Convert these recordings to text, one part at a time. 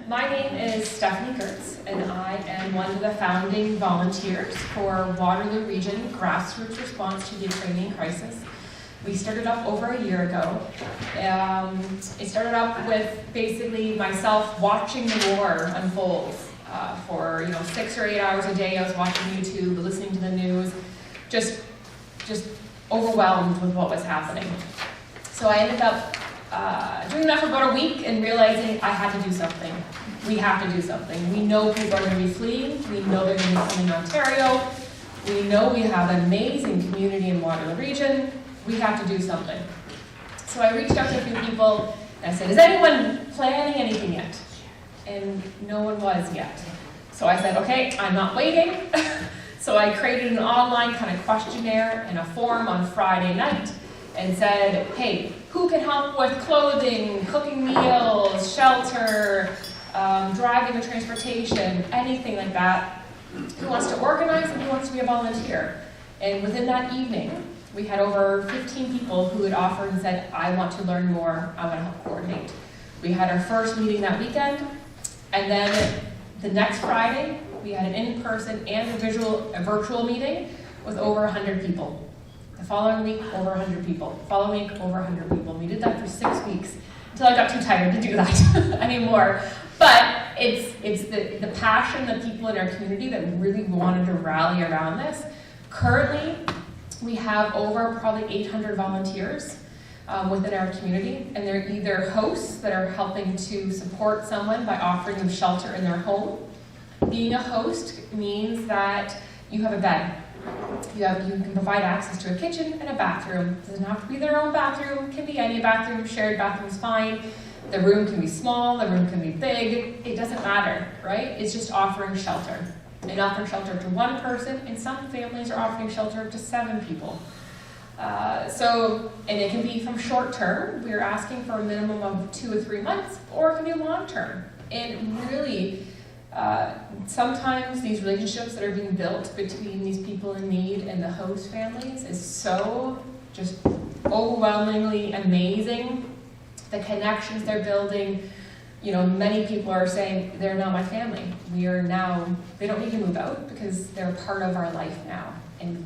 My name is Stephanie Goertz, and I am one of the founding volunteers for Waterloo Region Grassroots Response to the Ukrainian Crisis. We started up over a year ago. It started up with basically myself watching the war unfold for 6 or 8 hours a day. I was watching YouTube, listening to the news, just overwhelmed with what was happening. So I ended up doing that for about a week and realizing I had to do something. We have to do something. We know people are going to be fleeing. We know they're going to be coming to Ontario. We know we have an amazing community in Waterloo Region. We have to do something. So I reached out to a few people and I said, is anyone planning anything yet? And no one was yet. So I said, okay, I'm not waiting. So I created an online kind of questionnaire and a form on Friday night and said, hey, who can help with clothing, cooking meals, shelter, driving or transportation, anything like that? Who wants to organize and who wants to be a volunteer? And within that evening, we had over 15 people who had offered and said, I want to learn more, I want to help coordinate. We had our first meeting that weekend, and then the next Friday, we had an in-person and a virtual meeting with over 100 people. The following week, over 100 people. The following week, over 100 people. We did that for 6 weeks until I got too tired to do that anymore. But it's the passion of people in our community that really wanted to rally around this. Currently, we have over probably 800 volunteers within our community, and they're either hosts that are helping to support someone by offering them shelter in their home. Being a host means that you have a bed. You can provide access to a kitchen and a bathroom. It doesn't have to be their own bathroom. It can be any bathroom. Shared bathroom is fine. The room can be small. The room can be big. It doesn't matter, right? It's just offering shelter. And offering shelter to one person, and some families are offering shelter to 7 people. And it can be from short term. We're asking for a minimum of 2 or 3 months, or it can be long term. And really, sometimes these relationships that are being built between these people in need and the host families is so just overwhelmingly amazing. The connections they're building. Many people are saying, they're now my family. They don't need to move out because they're part of our life now. And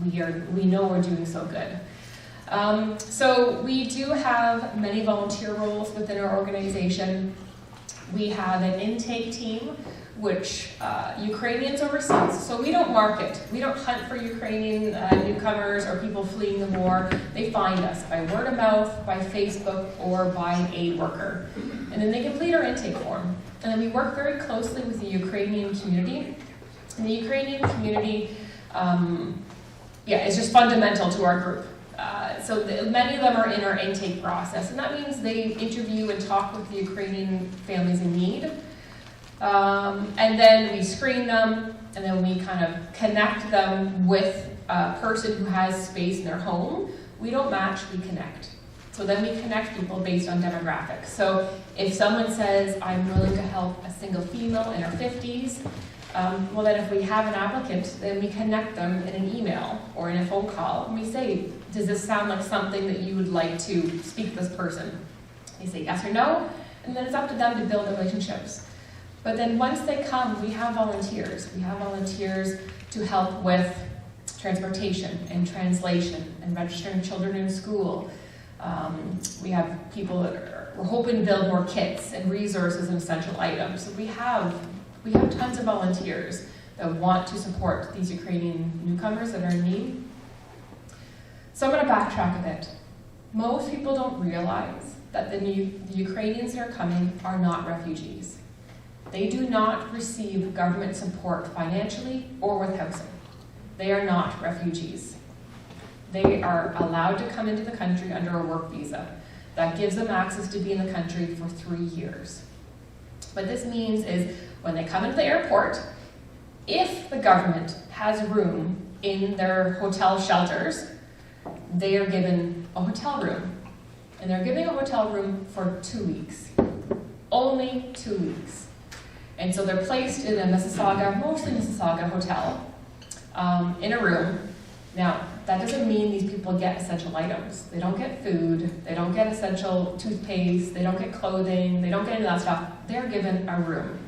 we know we're doing so good. So we do have many volunteer roles within our organization. We have an intake team, which Ukrainians overseas. So we don't market. We don't hunt for Ukrainian newcomers or people fleeing the war. They find us by word of mouth, by Facebook, or by an aid worker. And then they complete our intake form. And then we work very closely with the Ukrainian community. And the Ukrainian community, is just fundamental to our group. Many of them are in our intake process. And that means they interview and talk with the Ukrainian families in need. And then we screen them, and then we kind of connect them with a person who has space in their home. We don't match, we connect. So then we connect people based on demographics. So if someone says, I'm willing to help a single female in her 50s, then if we have an applicant, then we connect them in an email or in a phone call, and we say, does this sound like something that you would like to speak to this person? They say yes or no, and then it's up to them to build the relationships. But then once they come, we have volunteers. We have volunteers to help with transportation and translation and registering children in school. We have people that we're hoping to build more kits and resources and essential items. So we have tons of volunteers that want to support these Ukrainian newcomers that are in need. So I'm going to backtrack a bit. Most people don't realize that the Ukrainians that are coming are not refugees. They do not receive government support financially or with housing. They are not refugees. They are allowed to come into the country under a work visa. That gives them access to be in the country for 3 years. What this means is when they come into the airport, if the government has room in their hotel shelters, they are given a hotel room. And they're giving a hotel room for 2 weeks. Only 2 weeks. And so they're placed in a mostly Mississauga hotel, in a room Now, that doesn't mean these people get essential items. They don't get food, they don't get essential toothpaste, they don't get clothing, they don't get any of that stuff. They're given a room.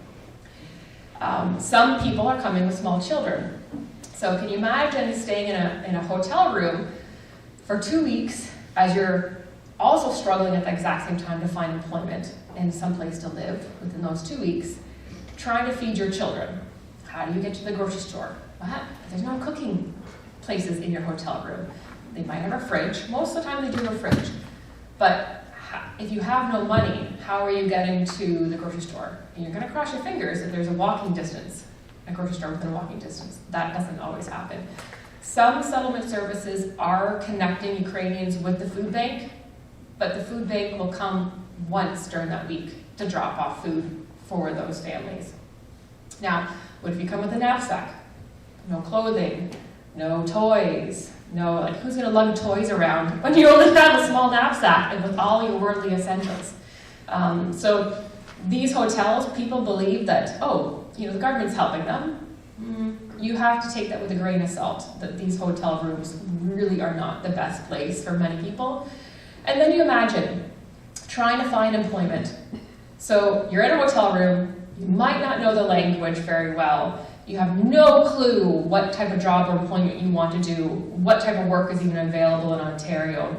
Some people are coming with small children. So can you imagine staying in a hotel room for 2 weeks as you're also struggling at the exact same time to find employment and someplace to live within those 2 weeks, trying to feed your children? How do you get to the grocery store? What? There's no cooking places in your hotel room. They might have a fridge. Most of the time they do have a fridge. But if you have no money, how are you getting to the grocery store? And you're going to cross your fingers if there's a walking distance, a grocery store within a walking distance. That doesn't always happen. Some settlement services are connecting Ukrainians with the food bank, but the food bank will come once during that week to drop off food for those families. Now, what if you come with a knapsack? No clothing, no toys, no, like, who's gonna lug toys around when you only have a small knapsack and with all your worldly essentials? So these hotels, people believe that, oh, the government's helping them. You have to take that with a grain of salt, that these hotel rooms really are not the best place for many people. And then you imagine trying to find employment. So you're in a hotel room, you might not know the language very well, you have no clue what type of job or employment you want to do, what type of work is even available in Ontario.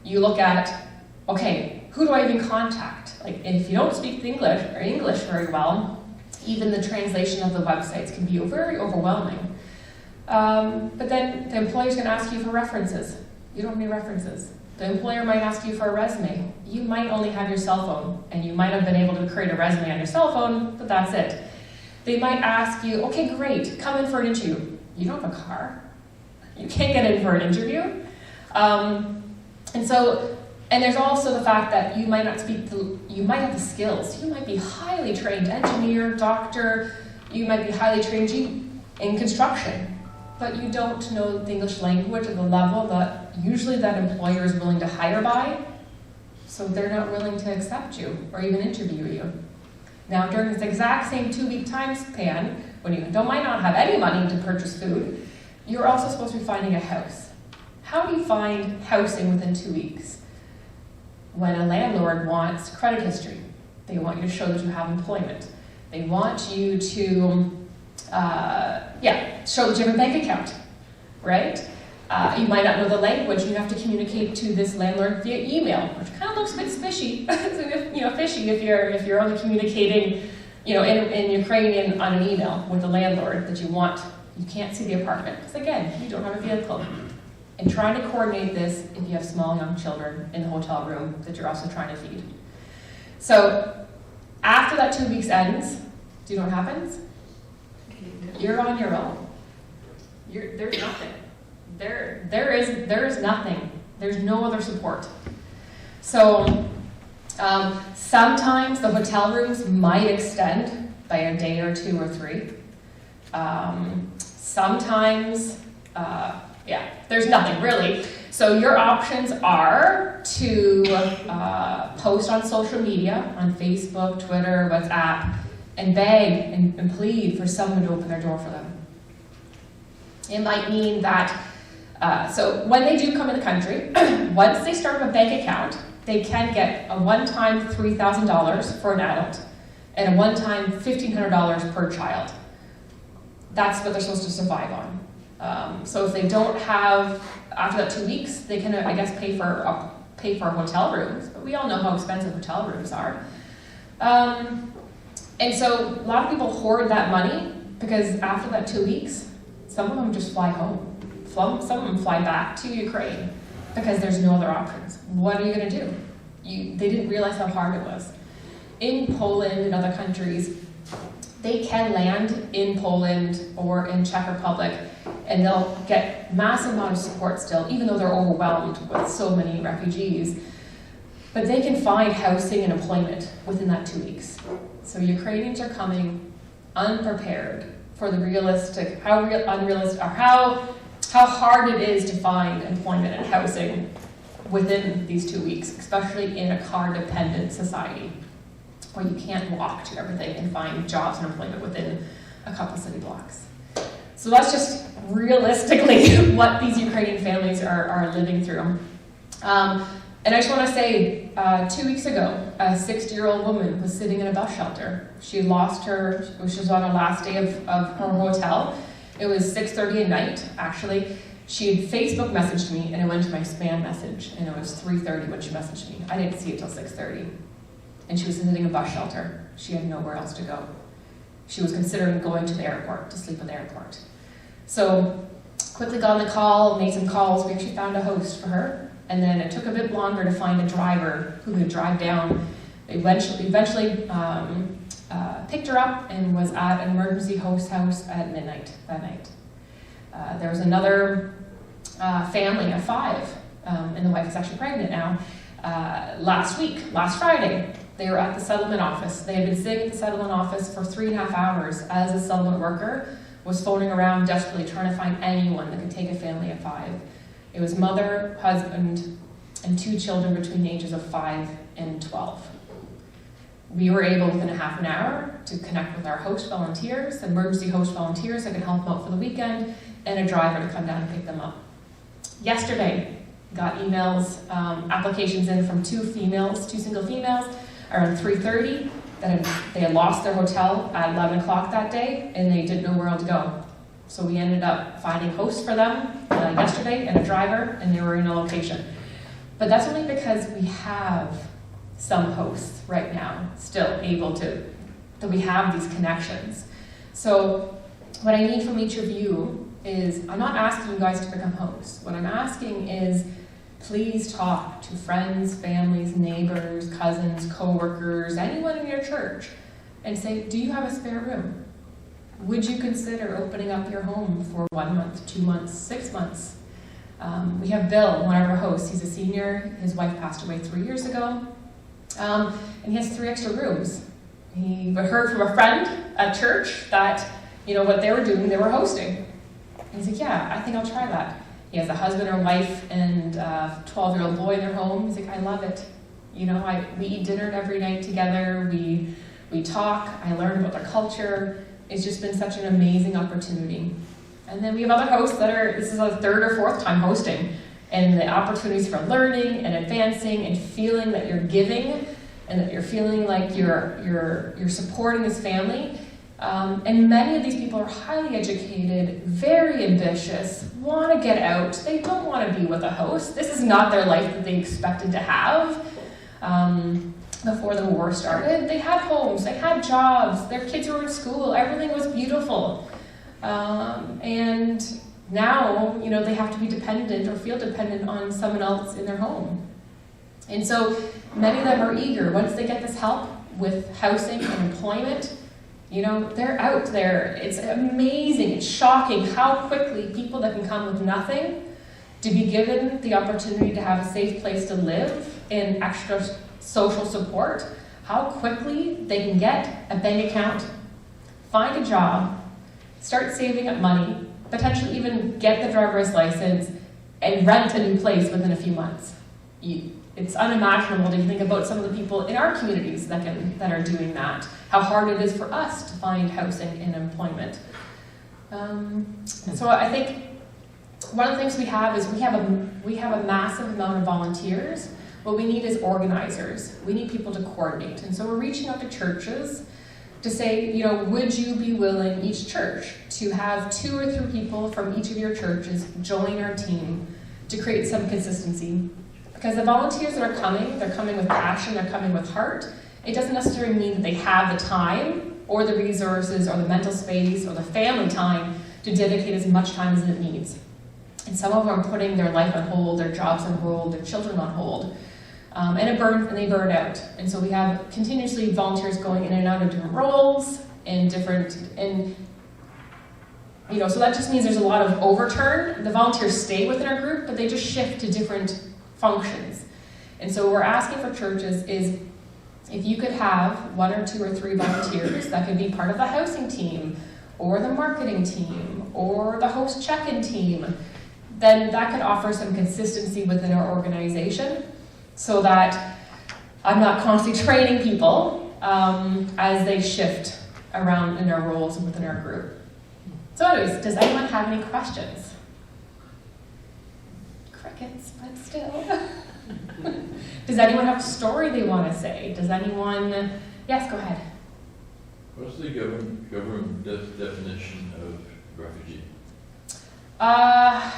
You look at, okay, who do I even contact? Like, and if you don't speak English very well, even the translation of the websites can be very overwhelming. But then the employer's going to ask you for references. You don't have any references. The employer might ask you for a resume. You might only have your cell phone, and you might have been able to create a resume on your cell phone, but that's it. They might ask you, okay, great, come in for an interview. You don't have a car. You can't get in for an interview. And there's also the fact that you might not you might have the skills. You might be highly trained engineer, doctor, you might be highly trained in construction, but you don't know the English language at the level that usually that employer is willing to hire by, so they're not willing to accept you or even interview you. Now, during this exact same 2-week time span, when you might not have any money to purchase food, you're also supposed to be finding a house. How do you find housing within 2 weeks? When a landlord wants credit history, they want you to show that you have employment. They want you to, show that you have a bank account, right? You might not know the language. You have to communicate to this landlord via email, which kind of looks a bit fishy. Fishy if you're only communicating, in Ukrainian on an email with the landlord that you want. You can't see the apartment because again, you don't have a vehicle. And trying to coordinate this if you have small young children in the hotel room that you're also trying to feed. So after that 2 weeks ends, do you know what happens? You're on your own. There's nothing. There is nothing. There's no other support. So sometimes the hotel rooms might extend by a day or 2 or 3. Sometimes, there's nothing really. So your options are to post on social media, on Facebook, Twitter, WhatsApp, and beg and plead for someone to open their door for them. It might mean that, so when they do come in the country, once they start a bank account, they can get a one-time $3,000 for an adult and a one-time $1,500 per child. That's what they're supposed to survive on. So if they don't have, after that 2 weeks, they can, pay for hotel rooms. But we all know how expensive hotel rooms are. And so a lot of people hoard that money because after that 2 weeks, some of them just fly home. Some of them fly back to Ukraine because there's no other options. What are you going to do? They didn't realize how hard it was. In Poland and other countries, they can land in Poland or in Czech Republic and they'll get massive amount of support still, even though they're overwhelmed with so many refugees. But they can find housing and employment within that 2 weeks. So Ukrainians are coming unprepared for the how hard it is to find employment and housing within these 2 weeks, especially in a car-dependent society where you can't walk to everything and find jobs and employment within a couple city blocks. So that's just realistically what these Ukrainian families are living through. And I just want to say, 2 weeks ago, a 60-year-old woman was sitting in a bus shelter. She lost her, she was on her last day of her hotel. It was 6:30 at night, actually. She had Facebook messaged me, and it went to my spam message, and it was 3:30 when she messaged me. I didn't see it till 6:30. And she was sitting in a bus shelter. She had nowhere else to go. She was considering going to the airport, to sleep at the airport. So, quickly got on the call, made some calls. We actually found a host for her. And then it took a bit longer to find a driver who could drive down. Eventually picked her up and was at an emergency host house at midnight that night. There was another family of 5, and the wife is actually pregnant now. Last Friday, they were at the settlement office. They had been sitting at the settlement office for 3.5 hours as a settlement worker was phoning around desperately trying to find anyone that could take a family of 5. It was mother, husband, and 2 children between the ages of 5 and 12. We were able, within a half an hour, to connect with our host volunteers, emergency host volunteers that could help them out for the weekend, and a driver to come down and pick them up. Yesterday, got emails, applications in from 2 single females, around 3:30, that they had lost their hotel at 11 o'clock that day, and they didn't know where else to go. So we ended up finding hosts for them yesterday and a driver, and they were in a location. But that's only because we have some hosts right now still able to, that we have these connections. So what I need from each of you is, I'm not asking you guys to become hosts. What I'm asking is, please talk to friends, families, neighbors, cousins, co-workers, anyone in your church, and say, do you have a spare room? Would you consider opening up your home for 1 month, 2 months, 6 months? We have Bill, one of our hosts. He's a senior. His wife passed away 3 years ago. And he has 3 extra rooms. He heard from a friend at church that, what they were doing, they were hosting. And he's like, yeah, I think I'll try that. He has a husband or wife and a 12-year-old boy in their home. He's like, I love it. We eat dinner every night together. We talk. I learn about their culture. It's just been such an amazing opportunity. And then we have other hosts this is a 3rd or 4th time hosting, and the opportunities for learning and advancing and feeling that you're giving and that you're feeling like you're supporting this family. And many of these people are highly educated, very ambitious, want to get out. They don't want to be with a host. This is not their life that they expected to have. Before the war started, they had homes, they had jobs, their kids were in school, everything was beautiful. And now, they have to be dependent or feel dependent on someone else in their home. And so many of them are eager. Once they get this help with housing and employment, they're out there. It's amazing, it's shocking how quickly people that can come with nothing to be given the opportunity to have a safe place to live and extra social support, how quickly they can get a bank account, find a job, start saving up money, potentially even get the driver's license, and rent a new place within a few months. It's unimaginable to think about some of the people in our communities that are doing that, how hard it is for us to find housing and employment. So I think one of the things we have is we have a massive amount of volunteers. What we need is organizers. We need people to coordinate. And so we're reaching out to churches to say, would you be willing, each church, to have 2 or 3 people from each of your churches join our team to create some consistency? Because the volunteers that are coming, they're coming with passion, they're coming with heart. It doesn't necessarily mean that they have the time or the resources or the mental space or the family time to dedicate as much time as it needs. And some of them are putting their life on hold, their jobs on hold, their children on hold. And they burn out. And so we have continuously volunteers going in and out of different roles so that just means there's a lot of overturn. The volunteers stay within our group, but they just shift to different functions. And so what we're asking for churches is, if you could have 1 or 2 or 3 volunteers that could be part of the housing team, or the marketing team, or the host check-in team, then that could offer some consistency within our organization, so that I'm not constantly training people as they shift around in their roles and within our group. So anyways, does anyone have any questions? Crickets, but still. Does anyone have a story they want to say? Does anyone, yes, go ahead. What's the government definition of refugee? I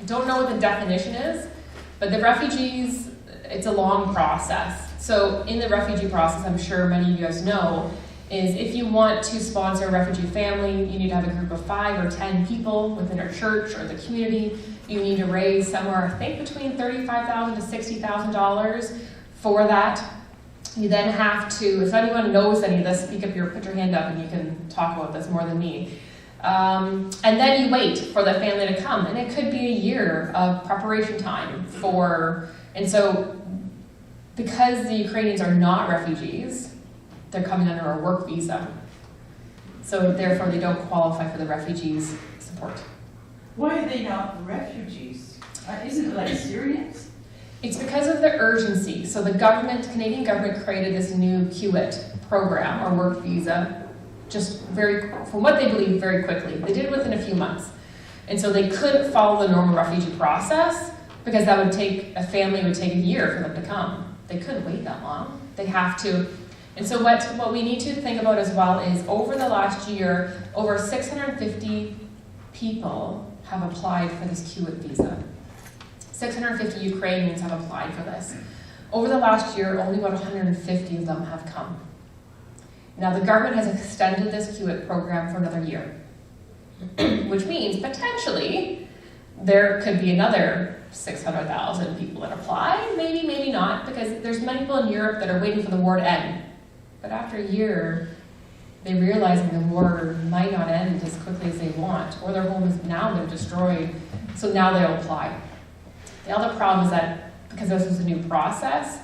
don't know what the definition is, but the refugees, it's a long process. So in the refugee process, I'm sure many of you guys know, is if you want to sponsor a refugee family, you need to have a group of 5 or 10 people within a church or the community. You need to raise somewhere, I think, between $35,000 to $60,000 for that. You then have to, if anyone knows any of this, put your hand up and you can talk about this more than me. And then you wait for the family to come, and it could be a year of preparation time for, and so because the Ukrainians are not refugees, they're coming under a work visa. So therefore they don't qualify for the refugees support. Why are they not refugees? Isn't it like Syrians? It's because of the urgency. So the Canadian government created this new QIT program, or work visa, just from what they believe, very quickly. They did it within a few months. And so they couldn't follow the normal refugee process because that would take, a family would take a year for them to come. They couldn't wait that long. They have to. And so what we need to think about as well is over the last year, over 650 people have applied for this QIT visa. 650 Ukrainians have applied for this. Over the last year, only about 150 of them have come. Now the government has extended this QIT program for another year, which means potentially there could be another 600,000 people that apply, maybe, maybe not, because there's many people in Europe that are waiting for the war to end. But after a year, they realize the war might not end as quickly as they want, or their home is now been destroyed, so now they'll apply. The other problem is that because this is a new process,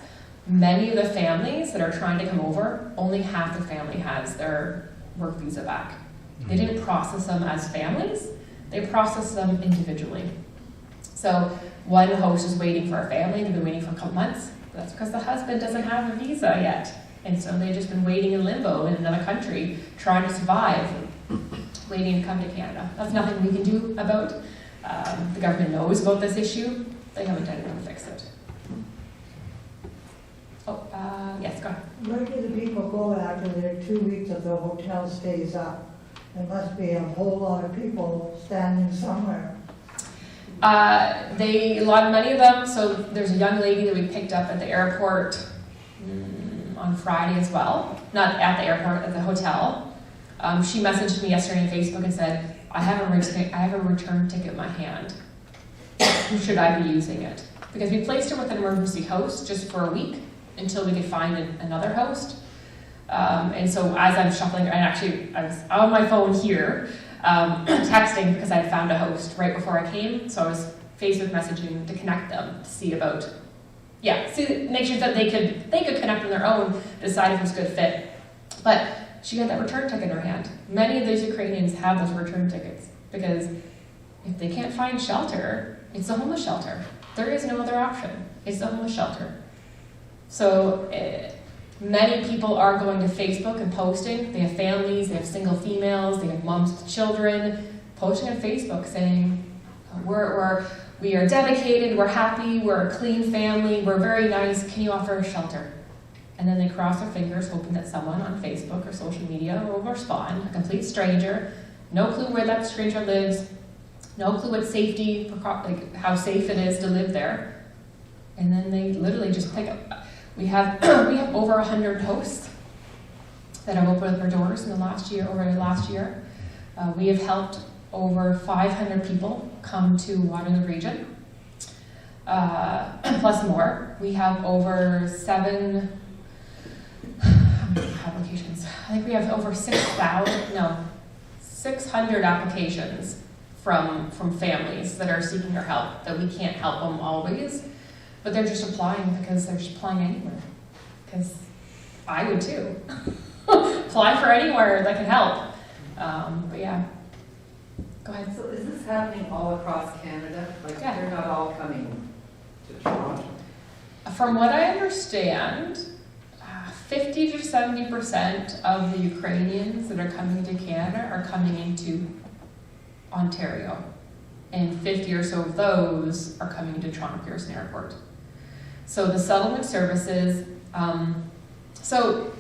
many of the families that are trying to come over, only half the family has their work visa back. They didn't process them as families, they processed them individually. So one host is waiting for a family, they've been waiting for a couple months, but that's because the husband doesn't have a visa yet. And so they've just been waiting in limbo in another country, trying to survive, waiting to come to Canada. That's nothing we can do about. The government knows about this issue. They haven't done anything to fix it. Yes, go ahead. Where do the people go after their 2 weeks of the hotel stays up? There must be a whole lot of people standing somewhere. Many of them, so there's a young lady that we picked up at the airport on Friday as well. Not at the airport, at the hotel. She messaged me yesterday on Facebook and said, I have a return ticket in my hand. Should I be using it? Because we placed her with an emergency host just for a week until we could find another host. And so as I'm shuffling, and actually I was on my phone here, texting because I had found a host right before I came. So I was Facebook messaging to connect them to see about, make sure that they could connect on their own, decide if it was a good fit. But she had that return ticket in her hand. Many of those Ukrainians have those return tickets because if they can't find shelter, it's a homeless shelter. There is no other option. It's the homeless shelter. So many people are going to Facebook and posting. They have families, they have single females, they have moms with children, posting on Facebook saying, we are dedicated, we're happy, we're a clean family, we're very nice, can you offer us shelter? And then they cross their fingers hoping that someone on Facebook or social media will respond, a complete stranger, no clue where that stranger lives, no clue what safety, like how safe it is to live there. And then they literally just pick up. We have over 100 hosts that have opened their doors in the last year. We have helped over 500 people come to Waterloo region, plus more. We have over 7 applications. I think we have over 600 applications from families that are seeking our help, that we can't help them always, but they're just applying because they're just applying anywhere. Because I would too. Apply for anywhere that can help. But yeah, go ahead. So is this happening all across Canada? Like they're not all coming to Toronto? From what I understand, 50 to 70% of the Ukrainians that are coming to Canada are coming into Ontario. And 50 or so of those are coming to Toronto Pearson Airport. So the settlement services, so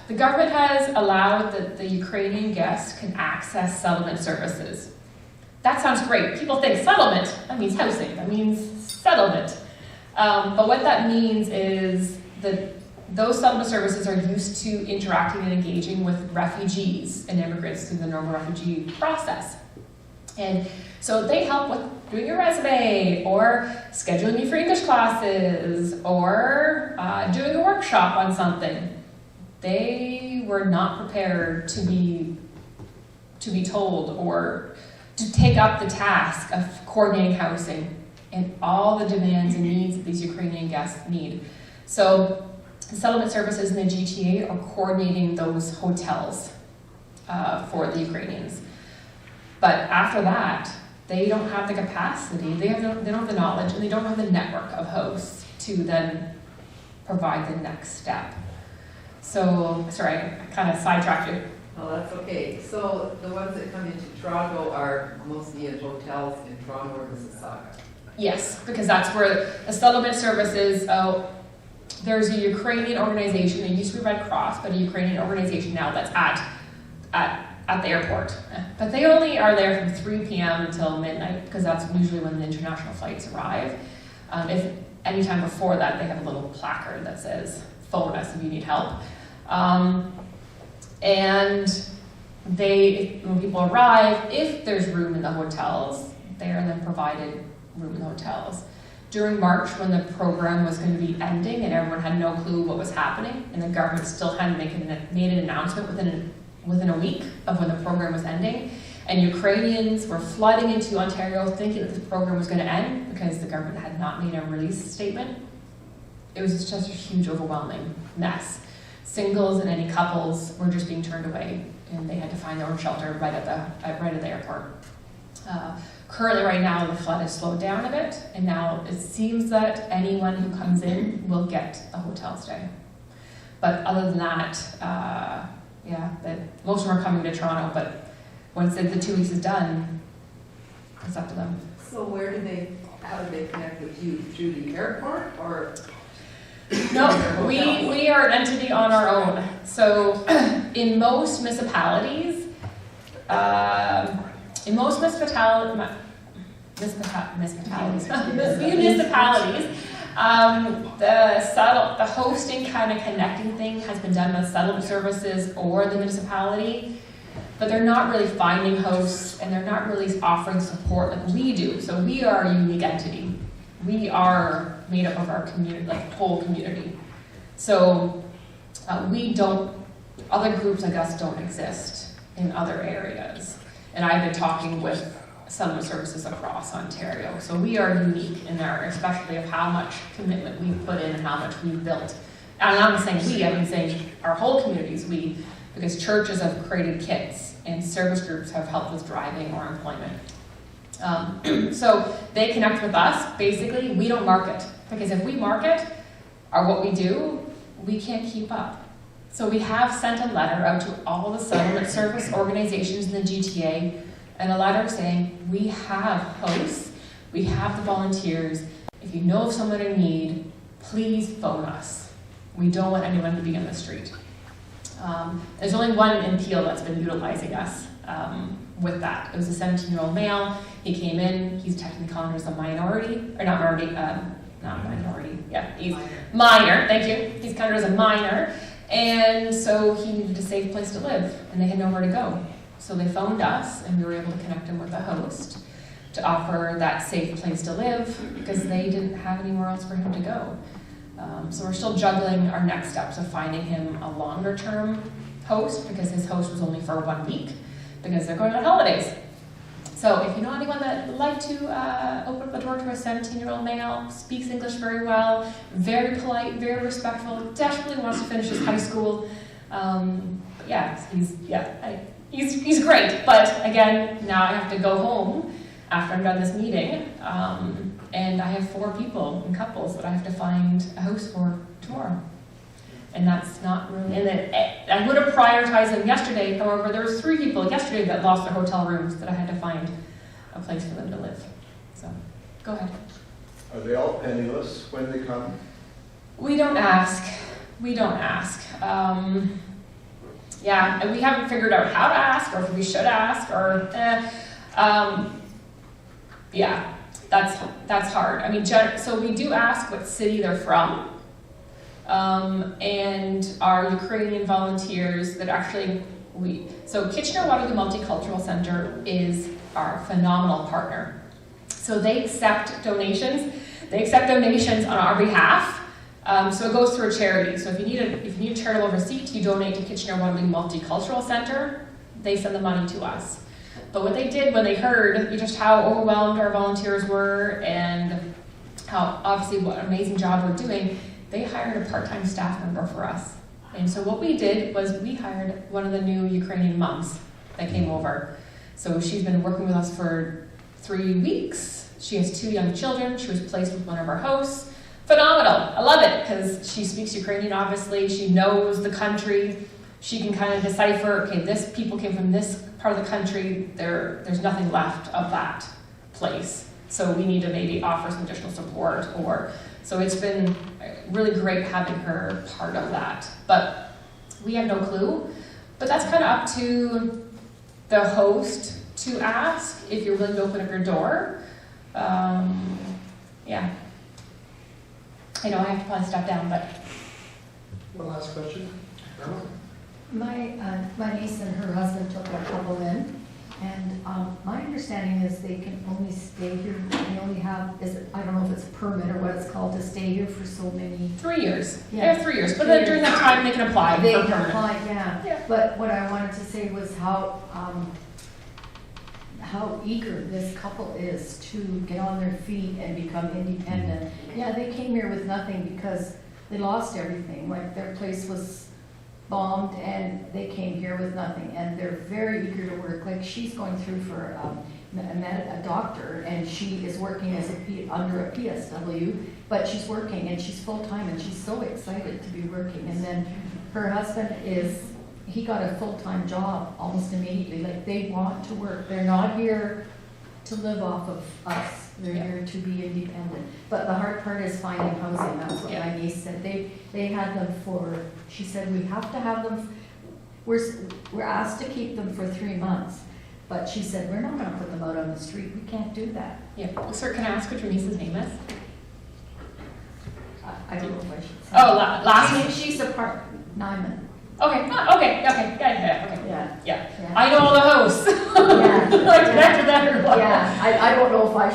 the government has allowed that the Ukrainian guests can access settlement services. That sounds great. People think settlement, that means housing, that means settlement. But what that means is that those settlement services are used to interacting and engaging with refugees and immigrants through the normal refugee process. And so they help with doing your resume, or scheduling you for English classes, or doing a workshop on something. They were not prepared to be told or to take up the task of coordinating housing and all the demands and needs that these Ukrainian guests need. So the settlement services in the GTA are coordinating those hotels for the Ukrainians. But after that, they don't have the capacity, they don't have the knowledge, and they don't have the network of hosts to then provide the next step. So, sorry, I kind of sidetracked you. Oh, that's okay. So the ones that come into Toronto are mostly in hotels in Toronto or Mississauga? Yes, because that's where the settlement services, there's a Ukrainian organization, it used to be Red Cross, but a Ukrainian organization now that's at the airport. But they only are there from 3 p.m. until midnight, because that's usually when the international flights arrive. If any time before that, they have a little placard that says, phone us if you need help. And when people arrive, if there's room in the hotels, they are then provided room in the hotels. During March, when the program was going to be ending and everyone had no clue what was happening, and the government still hadn't made an announcement within a week of when the program was ending, and Ukrainians were flooding into Ontario thinking that the program was going to end because the government had not made a release statement. It was just a huge, overwhelming mess. Singles and any couples were just being turned away, and they had to find their own shelter right at the airport. Currently, right now, the flood has slowed down a bit, and now it seems that anyone who comes in will get a hotel stay. But other than that, most of them are coming to Toronto, but once the 2 weeks is done, it's up to them. So how do they connect with you? Through the airport or? No, we are an entity on our own. So in most municipalities, the hosting kind of connecting thing has been done by settlement services or the municipality, but they're not really finding hosts and they're not really offering support like we do. So we are a unique entity. We are made up of our community, like whole community. So other groups like us don't exist in other areas. And I've been talking with settlement services across Ontario. So we are unique in there, especially of how much commitment we put in and how much we've built. And I'm not saying we, I've been saying our whole communities, because churches have created kits and service groups have helped with driving or employment. So they connect with us. Basically, we don't market, because if we market or what we do, we can't keep up. So we have sent a letter out to all the settlement service organizations in the GTA, and a letter saying, we have hosts, we have the volunteers. If you know of someone in need, please phone us. We don't want anyone to be on the street. There's only one in Peel that's been utilizing us with that. It was a 17-year-old male. He came in, he's technically counted as a minority, or not minority, yeah, he's minor, thank you. He's counted as a minor, and so he needed a safe place to live, and they had nowhere to go. So they phoned us, and we were able to connect him with a host to offer that safe place to live, because they didn't have anywhere else for him to go. So we're still juggling our next steps of finding him a longer term host, because his host was only for 1 week, because they're going on holidays. So if you know anyone that would like to open up the door to a 17-year-old male, speaks English very well, very polite, very respectful, desperately wants to finish his high school, he's great. But again, now I have to go home after I'm done this meeting, and I have 4 people and couples that I have to find a host for tomorrow. And that's not really, and then I would have prioritized them yesterday, however, there was 3 people yesterday that lost their hotel rooms that I had to find a place for them to live. So, go ahead. Are they all penniless when they come? We don't ask. We don't ask. Yeah, and we haven't figured out how to ask, or if we should ask, or yeah, that's hard. I mean, so we do ask what city they're from, and our Ukrainian volunteers that actually so Kitchener-Waterloo Multicultural Center is our phenomenal partner. So they accept donations. They accept donations on our behalf. So it goes through a charity. So if you need a charitable receipt, you donate to Kitchener-Waterloo Multicultural Center. They send the money to us. But what they did when they heard just how overwhelmed our volunteers were and how obviously what an amazing job we're doing, they hired a part-time staff member for us. And so what we did was we hired one of the new Ukrainian moms that came over. So she's been working with us for 3 weeks. She has 2 young children. She was placed with one of our hosts. Phenomenal. I love it because she speaks Ukrainian, obviously. She knows the country. She can kind of decipher, okay, this people came from this part of the country. There's nothing left of that place. So we need to maybe offer some additional support. So it's been really great having her part of that. But we have no clue. But that's kind of up to the host to ask if you're willing to open up your door. Yeah. I know I have to probably step down, but. One last question. Carol? My niece and her husband took a couple in, and my understanding is they can only stay here, they only have, I don't know if it's a permit or what it's called, to stay here for so many. 3 years. Yeah. They have 3 years, but then during that time they can apply They for can permanent. apply, yeah. Yeah. But what I wanted to say was how eager this couple is to get on their feet and become independent. Yeah, they came here with nothing because they lost everything. Like their place was bombed and they came here with nothing, and they're very eager to work. Like she's going through for a doctor, and she is working as under a PSW, but she's working and she's full-time and she's so excited to be working. And then her husband he got a full-time job almost immediately. Like they want to work. They're not here to live off of us. They're here to be independent. But the hard part is finding housing. That's what my niece said. They had them she said, we have to have them, we're asked to keep them for 3 months. But she said, we're not gonna put them out on the street. We can't do that. Yeah. Well, sir, can I ask what your niece's name is? I don't know if I should say. Oh, last name? She's a part, Nyman. Okay. Okay. Yeah. Yeah. I know all the hosts. Yeah. Like connected that or what? Yeah, I don't know if I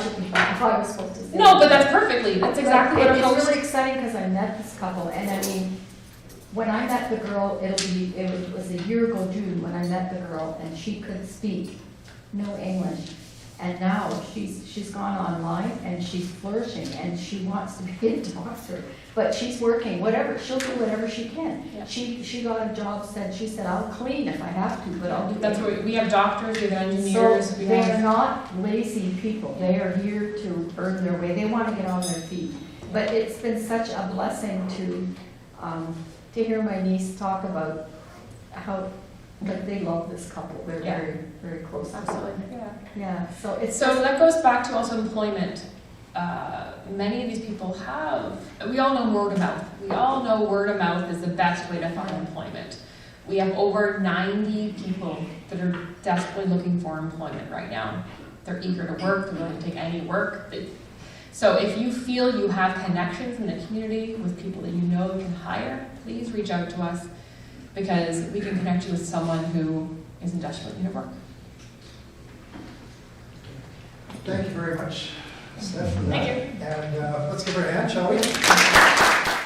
was supposed to say. No, but that's perfectly. That's exactly what a It's host. really exciting because I met this couple, and I mean, when I met the girl, it was a year ago June when I met the girl, and she could speak no English. And now she's gone online and she's flourishing and she wants to be a doctor, but she's working, she'll do whatever she can. Yeah. She got a job, she said, I'll clean if I have to, but I'll do That's it. what we have doctors, we have engineers, So we they are have. not lazy people. They are here to earn their way. They want to get on their feet. But it's been such a blessing to hear my niece talk about how, like, they love this couple. They're Yeah. very, very close. Absolutely. Yeah. Yeah, so it's So that goes back to also employment. Many of these people we all know word of mouth. We all know word of mouth is the best way to find employment. We have over 90 people that are desperately looking for employment right now. They're eager to work, they're willing to take any work. So if you feel you have connections in the community with people that you know you can hire, please reach out to us because we can connect you with someone who is in desperate need of work. Thank you very much, Stef, for that. Thank you. And let's give her a hand, shall we?